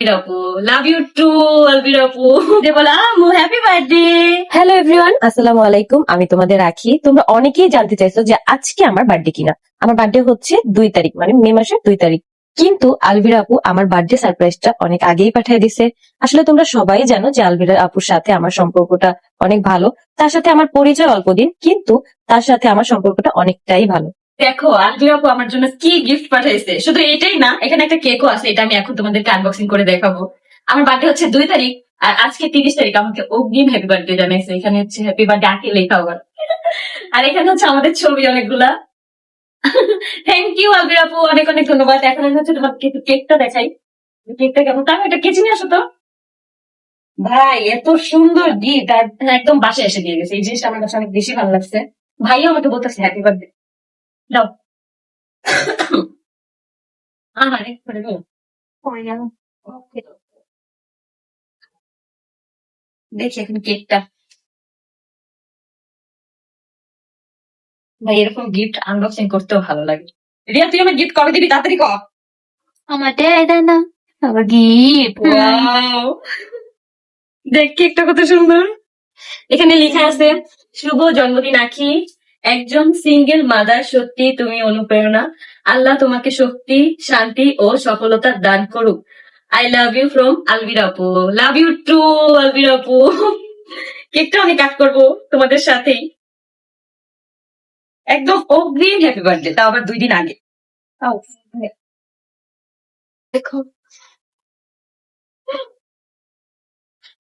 আপু love you two আলবির আপু যে বলা হ্যাপি বার্থডে। হ্যালো এভরিওয়ান, আসসালামু আলাইকুম। আমি তোমাদের রাখি। তোমরা অনেকেই জানতে চাইছো যে আজকে আমার বার্থডে কিনা। আমার বার্থডে হচ্ছে 2 তারিখ, মানে মে মাসের 2 তারিখ। কিন্তু আলভিরা আপু আমার বার্থডে সারপ্রাইজটা অনেক আগেই পাঠিয়ে দিছে। আসলে তোমরা সবাই জানো যে আলভিরা আপুর সাথে আমার সম্পর্কটা অনেক ভালো। তার সাথে আমার পরিচয় অল্প দিন, কিন্তু তার সাথে আমার সম্পর্কটা অনেকটাই ভালো। দেখো আলবির আপু আমার জন্য কি গিফট পাঠাইছে, শুধু এটাই না, এখানে একটা কেকও আছে, এটা আমি এখন তোমাদেরকে আনবক্সিং করে দেখাবো। আমার বার্থডে হচ্ছে 2 তারিখ, আর আজকে 30 তারিখ। আমাকে অগ্রিম হ্যাপি বার্থডে জানাইছে। এখানে হচ্ছে হ্যাপি বার্থডে আঁকে লেখা আবার। আর এখানে হচ্ছে আমাদের ছবি অনেকগুলা। থ্যাংক ইউ আলবির আপু, অনেক অনেক ধন্যবাদ। এখন আমি হচ্ছে তোমাকে একটু কেকটা দেখাই। কেকটা কেমন, তাই এটা কেচে নিয়ে আসো তো। ভাই এত সুন্দর গিফট, আর একদম বাসায় এসে দিয়ে গেছে। এই জিনিসটা আমার কাছে অনেক বেশি ভালো লাগছে। ভাইও আমাকে বলতেছে হ্যাপি বার্থডে। দাও। আহারে, করে দাও। পড়ে গেল। ওকে। দেখি এখন কেকটা। ভাই এরকম গিফট আনবক্সিং করতেও ভালো লাগে। রিয়া তুই আমার গিফট কবে দিবি, তাড়াতাড়ি কর। আমার দেয় না আবার গিফট। ওয়াও, দেখ কেকটা কত সুন্দর। এখানে লেখা আছে, শুভ জন্মদিন আখি, একজন সিঙ্গেল মাদার, সত্যি তুমি অনুপ্রেরণা। আল্লাহ তোমাকে শক্তি, শান্তি ও সফলতা দান করুক। আই লাভ ইউ ফ্রম আলবির আপু। লাভ ইউ টু আলবির আপু। কেকটা আমি কাট করবো তোমাদের সাথেই। একদম অগ্রিম হ্যাপি বার্থডে, তা আবার 2 দিন আগে। তাও, দেখো।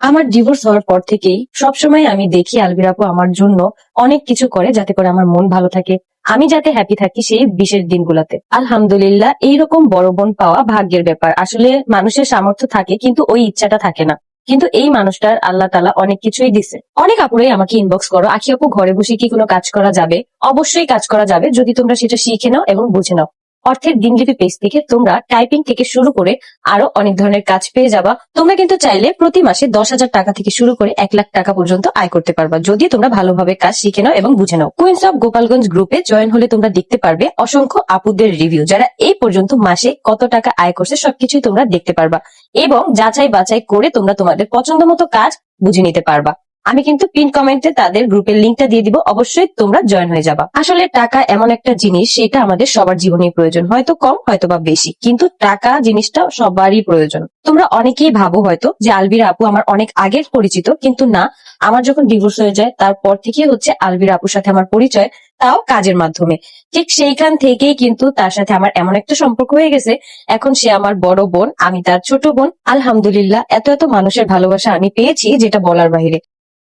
আমার ডিভোর্স হওয়ার পর থেকেই সবসময় আমি দেখি আলভিরা আপু আমার জন্য অনেক কিছু করে, যাতে করে আমার মন ভালো থাকে, আমি যাতে হ্যাপি থাকি সেই বিশেষ দিনগুলোতে। আলহামদুলিল্লাহ, এইরকম বড় বোন পাওয়া ভাগ্যের ব্যাপার। আসলে মানুষের সামর্থ্য থাকে, কিন্তু ওই ইচ্ছাটা থাকে না। কিন্তু এই মানুষটার আল্লাহ তাআলা অনেক কিছুই দিছে। অনেক আপুরাই আমাকে ইনবক্স করো, আখি আপু ঘরে বসে কি কোনো কাজ করা যাবে? অবশ্যই কাজ করা যাবে, যদি তোমরা সেটা শিখে নাও এবং বুঝে নাও। অর্থের দিনলিপি পেজ থেকে তোমরা টাইপিং থেকে শুরু করে আরো অনেক ধরনের কাজ পেয়ে যাবা। তোমরা কিন্তু চাইলে প্রতি মাসে 10,000 টাকা থেকে শুরু করে 1 লাখ টাকা পর্যন্ত আয় করতে পারবা, যদি তোমরা ভালোভাবে কাজ শিখে নাও এবং বুঝে নাও। কুইন্স অফ গোপালগঞ্জ গ্রুপে জয়েন হলে তোমরা দেখতে পারবে অসংখ্য আপুদের রিভিউ, যারা এই পর্যন্ত মাসে কত টাকা আয় করছে সবকিছুই তোমরা দেখতে পারবা, এবং যাচাই বাছাই করে তোমরা তোমাদের পছন্দ মতো কাজ বুঝে নিতে পারবা। আমি কিন্তু পিন কমেন্টে তাদের গ্রুপের লিঙ্কটা দিয়ে দিব, অবশ্যই তোমরা জয়েন হয়ে যাবা। আসলে টাকা এমন একটা জিনিস, সেটা আমাদের সবার জীবনে প্রয়োজন, হয়তো কম হয়তো বা বেশি, কিন্তু টাকা জিনিসটা সবারই প্রয়োজন। তোমরা অনেকেই ভাবো হয়তো যে আলবিরা আপু আমার অনেক আগের পরিচিত, কিন্তু না, আমার যখন ডিভোর্স হয়ে যায় তারপর থেকে হচ্ছে আলবিরা আপুর সাথে আমার পরিচয়, তাও কাজের মাধ্যমে। ঠিক সেইখান থেকেই কিন্তু তার সাথে আমার এমন একটা সম্পর্ক হয়ে গেছে। এখন সে আমার বড় বোন, আমি তার ছোট বোন। আলহামদুলিল্লাহ, এত এত মানুষের ভালোবাসা আমি পেয়েছি যেটা বলার বাইরে।